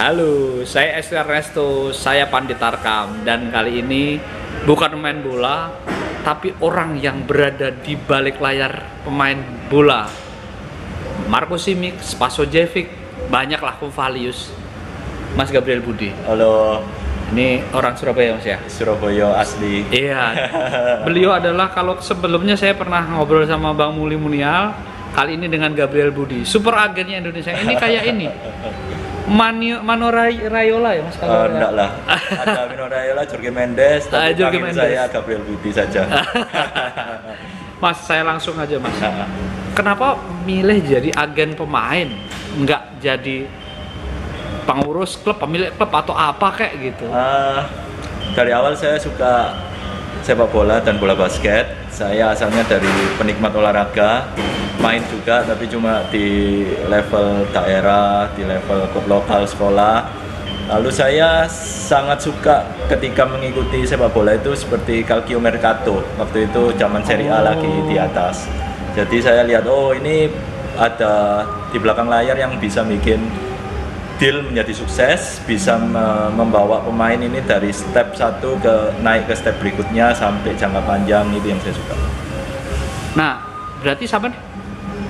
Halo, saya Esti Ernesto, saya Pandit Tarkam, dan kali ini bukan pemain bola, tapi orang yang berada di balik layar pemain bola. Marco Simic, Spasojevic, banyaklah Konvalius, Mas Gabriel Budi. Halo. Ini orang Surabaya, Mas ya? Surabaya asli. Iya. Beliau adalah, kalau sebelumnya saya pernah ngobrol sama Bang Muli Munial, kali ini dengan Gabriel Budi, super agennya Indonesia. Ini kayak ini. Mano Raiola ya Mas? Enggak lah, ada Mino Raiola, Jorge Mendes, tapi panggil saya Gabriel Budi saja. Mas, saya langsung aja Mas. Kenapa milih jadi agen pemain, nggak jadi pengurus klub, pemilik klub atau apa kayak gitu? Dari awal saya suka sepak bola dan bola basket. Saya asalnya dari penikmat olahraga, main juga tapi cuma di level daerah, di level klub lokal sekolah. Lalu saya sangat suka ketika mengikuti sepak bola itu seperti Calcio Mercato. Waktu itu zaman Serie A lagi di atas. Jadi saya lihat, oh ini ada di belakang layar yang bisa bikin deal menjadi sukses, bisa membawa pemain ini dari step 1 naik ke step berikutnya sampai jangka panjang. Itu yang saya suka. Nah, berarti sampai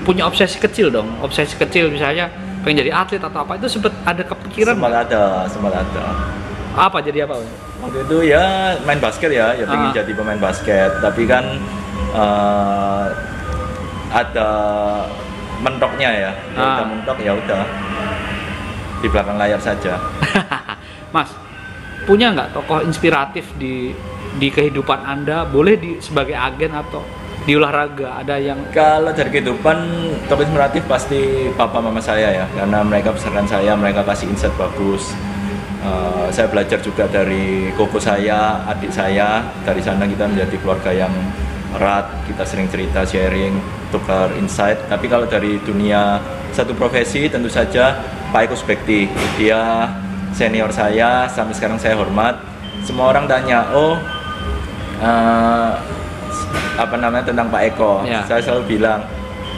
punya obsesi kecil dong, obsesi kecil misalnya pengen jadi atlet atau apa, itu sempat ada kepikiran? Sempat ada. Apa, jadi apa? Waktu itu ya main basket ya pengen jadi pemain basket, tapi kan ada mentoknya ya, udah mentok ya udah di belakang layar saja. Mas, punya nggak tokoh inspiratif di kehidupan Anda? Boleh sebagai agen atau di olahraga, ada yang... Kalau dari kehidupan, tokoh inspiratif pasti papa mama saya ya, karena mereka besarkan saya, mereka kasih insight bagus. Saya belajar juga dari koko saya, adik saya. Dari sana kita menjadi keluarga yang erat, kita sering cerita, sharing, tukar insight. Tapi kalau dari dunia satu profesi, tentu saja Pak Eko Subekti. Dia senior saya, sampai sekarang saya hormat. Semua orang tanya, apa namanya, tentang Pak Eko. Ya. Saya selalu bilang,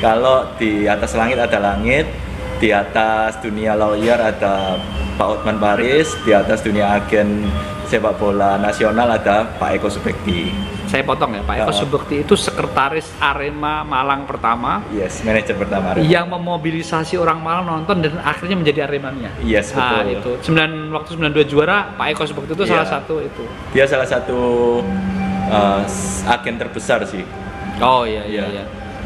kalau di atas langit ada langit, di atas dunia lawyer ada Pak Otman Paris, di atas dunia agen sepak bola nasional ada Pak Eko Subekti. Saya potong ya, Pak Eko Subekti itu sekretaris Arema Malang pertama. Yes, manajer pertama Arema. Yang memobilisasi orang Malang nonton dan akhirnya menjadi Aremania. Yes, betul. Itu. Waktu 92 juara, Pak Eko Subekti itu salah satu itu. Dia salah satu agen terbesar sih. Oh iya.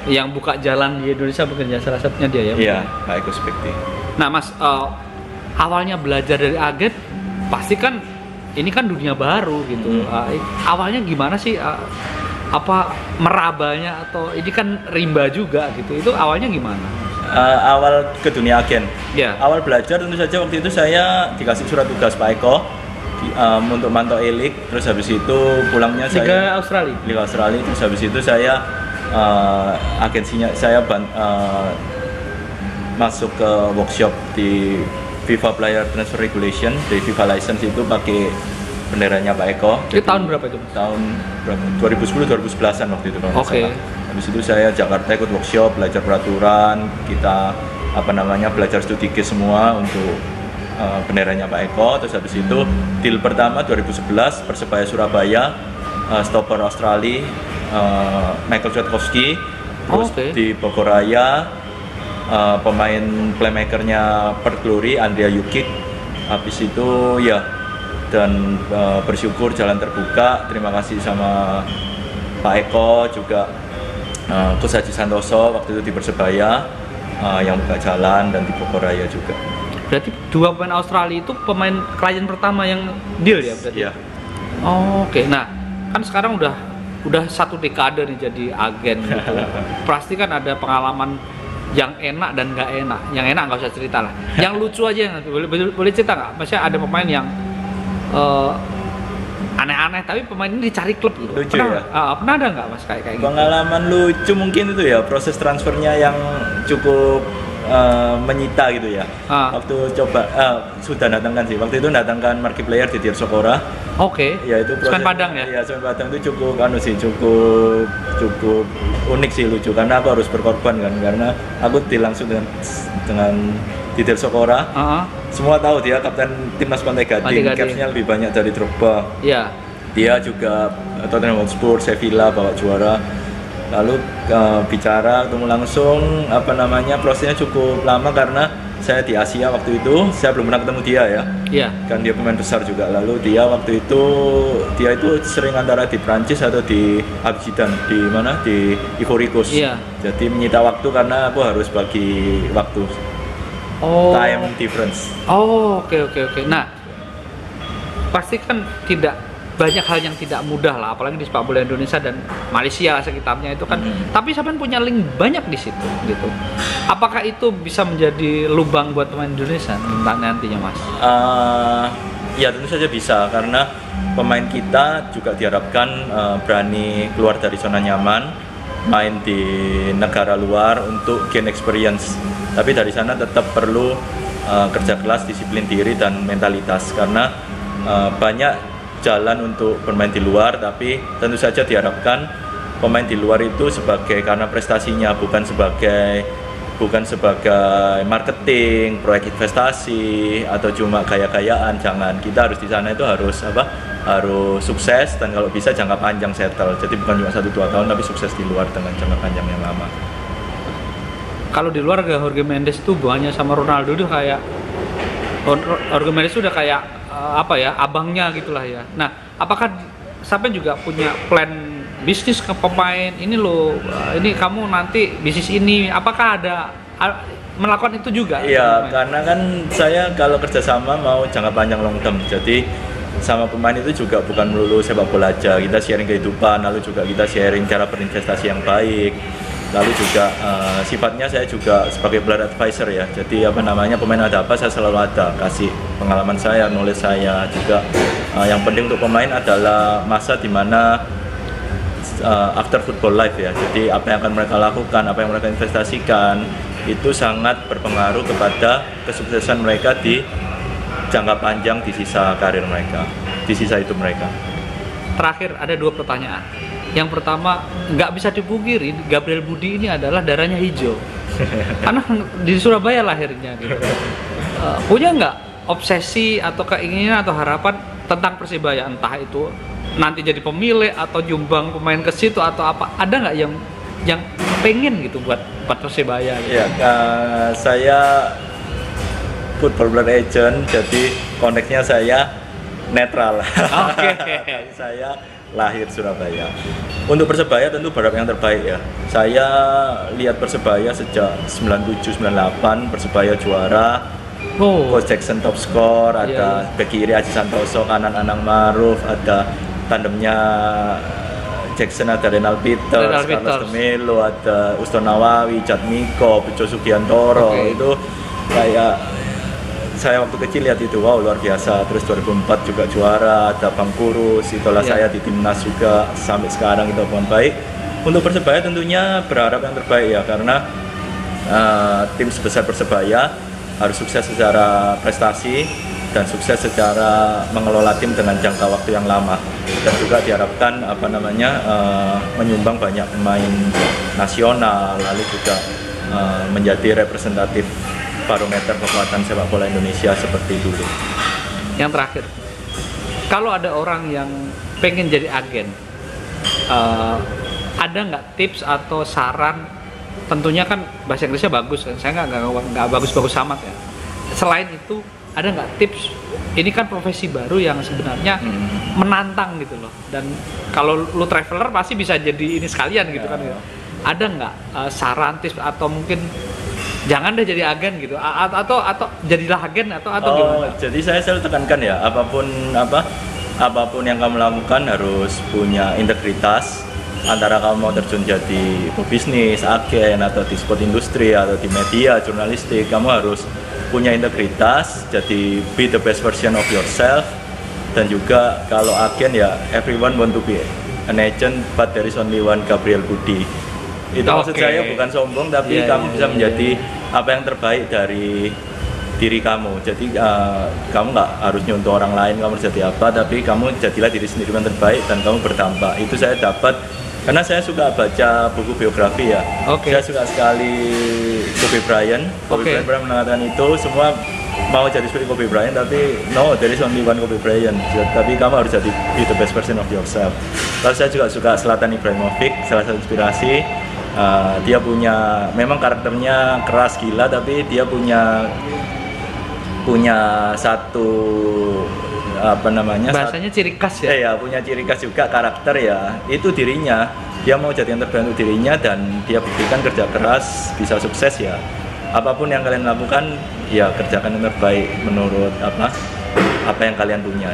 Yang buka jalan di Indonesia bukan salah satunya dia ya? Iya, Pak Eko Subekti. Nah Mas, awalnya belajar dari agen, pasti kan ini kan dunia baru gitu. Awalnya gimana sih? Apa merabanya atau ini kan rimba juga gitu? Itu awalnya gimana? Awal ke dunia agen. Ya. Awal belajar tentu saja waktu itu saya dikasih surat tugas Pak Eko untuk mantau E-League. Terus habis itu pulangnya Liga Australia. Terus habis itu saya agensinya saya masuk ke workshop di FIFA Player Transfer Regulation, di FIFA License itu pakai benderanya Pak Eko. Itu tahun berapa itu? Tahun berapa? 2010-2011an waktu itu. Oke. Habis itu saya Jakarta ikut workshop, belajar peraturan, kita belajar studi case semua untuk benderanya Pak Eko. Terus habis itu deal pertama 2011 Persebaya Surabaya, stopper Australia Michael Kwiatkowski. Terus di Bogoraya pemain playmakernya Perth Glory Andrea Jukic. Habis itu ya, dan bersyukur jalan terbuka. Terima kasih sama Pak Eko juga, Coach Haji Santoso waktu itu di Persebaya yang buka jalan, dan di Bogoraya juga. Berarti dua pemain Australia itu pemain klien pertama yang deal ya berarti? Iya. Oke. Nah, kan sekarang udah 1 dekade nih jadi agen gitu. Pasti kan ada pengalaman yang enak dan nggak enak. Yang enak nggak usah cerita lah. Yang lucu aja, yang boleh cerita nggak? Maksudnya ada pemain yang aneh-aneh tapi pemain ini dicari klub gitu. Lucu ya? Pernah ada nggak Mas kayak gitu? Pengalaman lucu mungkin itu ya, proses transfernya yang cukup menyita gitu ya. Waktu coba sudah datangkan sih. Waktu itu datangkan marquee player di Dier Sokora. Oke. Ya itu Semen Padang ya? Iya, Semen Padang itu cukup unik sih, lucu, karena aku harus berkorban kan, karena aku langsung dengan di Del Socora. Semua tahu dia kapten timnas Pantai Gading. Capsnya lebih banyak dari Drogba. Iya. Dia juga Tottenham Hotspur, Sevilla bawa juara. Lalu bicara ketemu langsung, prosesnya cukup lama karena saya di Asia waktu itu, saya belum pernah ketemu dia ya. Iya. Kan dia pemain besar juga. Lalu dia waktu itu sering antara di Prancis atau di Abidjan, di mana? Di Ivory Coast. Iya. Jadi menyita waktu karena aku harus bagi waktu. Time difference. Oke. Nah, pasti kan banyak hal yang tidak mudah lah, apalagi di sepak bola Indonesia dan Malaysia sekitarnya itu kan. Tapi sampean punya link banyak di situ gitu. Apakah itu bisa menjadi lubang buat pemain Indonesia nantinya, Mas? Ya tentu saja bisa, karena pemain kita juga diharapkan berani keluar dari zona nyaman, main di negara luar untuk gain experience. Tapi dari sana tetap perlu kerja keras, disiplin diri dan mentalitas, karena banyak jalan untuk bermain di luar, tapi tentu saja diharapkan pemain di luar itu karena prestasinya, bukan sebagai marketing, proyek investasi atau cuma gaya-gayaan. Jangan, kita harus di sana itu harus sukses, dan kalau bisa jangka panjang settle. Jadi bukan cuma 1-2 tahun, tapi sukses di luar dengan jangka panjang yang lama. Kalau di luar Jorge Mendes itu buahnya sama Ronaldo itu kayak Jorge Mendes udah kayak abangnya gitulah ya. Nah, apakah sampai juga punya plan bisnis ke pemain ini loh, ini kamu nanti bisnis ini, apakah ada melakukan itu juga? Iya, karena kan saya kalau kerjasama mau jangka panjang long term, jadi sama pemain itu juga bukan melulu sepak bola aja, kita sharing kehidupan, lalu juga kita sharing cara berinvestasi yang baik. Lalu juga sifatnya saya juga sebagai player advisor ya, jadi pemain ada apa saya selalu ada, kasih pengalaman saya, knowledge saya juga. Yang penting untuk pemain adalah masa dimana after football life ya, jadi apa yang akan mereka lakukan, apa yang mereka investasikan itu sangat berpengaruh kepada kesuksesan mereka di jangka panjang di sisa karir mereka, di sisa hidup mereka. Terakhir ada 2 pertanyaan. Yang pertama, nggak bisa dipungkiri Gabriel Budi ini adalah darahnya hijau karena di Surabaya lahirnya gitu. Punya nggak obsesi atau keinginan atau harapan tentang Persibaya, entah itu nanti jadi pemilik atau nyumbang pemain ke situ atau apa? Ada nggak yang pengen gitu buat Persibaya gitu? Ya, saya football player agent, jadi konteksnya saya netral. Saya lahir Surabaya. Untuk Persebaya tentu berharap yang terbaik ya. Saya lihat Persebaya sejak 97-98, Persebaya juara. Coach Jackson top skor, ada bek kiri Aji Santoso, kanan Anang Maruf, ada tandemnya Jackson, ada Renal Peters, Carlos de Melo, ada Uston Nawawi, Chad Miko, Bejo Sugiantoro. Itu kayak saya waktu kecil lihat itu, wow luar biasa. Terus 2004 juga juara, ada Bang Kurus, itulah saya di timnas juga sampai sekarang itu pun baik. Untuk Persebaya tentunya berharap yang terbaik ya, karena tim sebesar Persebaya harus sukses secara prestasi dan sukses secara mengelola tim dengan jangka waktu yang lama, dan juga diharapkan menyumbang banyak pemain nasional, lalu juga menjadi representatif barometer kekuatan sepak bola Indonesia seperti dulu. Yang terakhir, kalau ada orang yang pengen jadi agen, ada nggak tips atau saran? Tentunya kan bahasa Inggrisnya bagus, saya nggak bagus-bagus amat ya. Selain itu, ada nggak tips? Ini kan profesi baru yang sebenarnya menantang gitu loh. Dan kalau lu traveler pasti bisa jadi ini sekalian gitu kan. Ada nggak saran, tips atau mungkin jangan deh jadi agen gitu, atau jadilah agen atau gimana? Jadi saya selalu tekankan ya, apapun yang kamu lakukan harus punya integritas. Antara kamu mau terjun jadi pebisnis, agen, atau di sport industri, atau di media, jurnalistik, kamu harus punya integritas, jadi be the best version of yourself. Dan juga kalau agen ya, everyone want to be an agent, but there is only one Gabriel Budi. Itu maksud saya bukan sombong, tapi kamu bisa menjadi apa yang terbaik dari diri kamu. Jadi kamu nggak harus nyontoh orang lain, kamu harus jadi apa, tapi kamu jadilah diri sendiri yang terbaik dan kamu berdampak. Itu saya dapat Karena saya suka baca buku biografi ya. Oke. Saya suka sekali Kobe Bryant. Kobe Oke. Bryant pernah mengatakan itu, semua mau jadi seperti Kobe Bryant, tapi no, there is only one Kobe Bryant. Tapi kamu harus jadi be the best version of yourself. Lalu saya juga suka Zlatan Ibrahimovic, salah satu inspirasi. Dia punya, memang karakternya keras gila, tapi dia punya satu apa namanya, Bahasanya ciri khas ya. ya punya ciri khas juga, karakter ya, itu dirinya, dia mau jadi yang terbaik untuk dirinya, dan dia buktikan kerja keras bisa sukses ya. Apapun yang kalian lakukan ya kerjakan yang terbaik menurut apa yang kalian punya.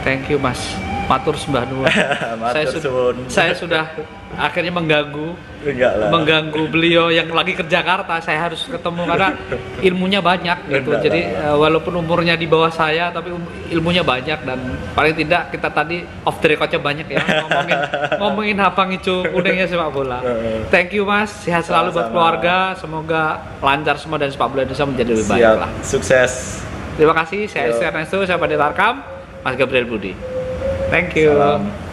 Thank you Mas, matur sembah nuwun. Saya sudah akhirnya mengganggu beliau yang lagi ke Jakarta. Saya harus ketemu karena ilmunya banyak gitu. Enggak, Jadi walaupun umurnya di bawah saya, tapi ilmunya banyak, dan paling tidak kita tadi off the record-nya banyak ya ngomongin Hapang Ijo Kuningnya sepak bola. Thank you Mas, sehat selalu buat keluarga. Semoga lancar semua dan sepak bola Indonesia menjadi lebih baik lah. Sukses. Terima kasih. Saya Ernesto, saya Pandit Tarkam, Mas Gabriel Budi. Thank you. Salam.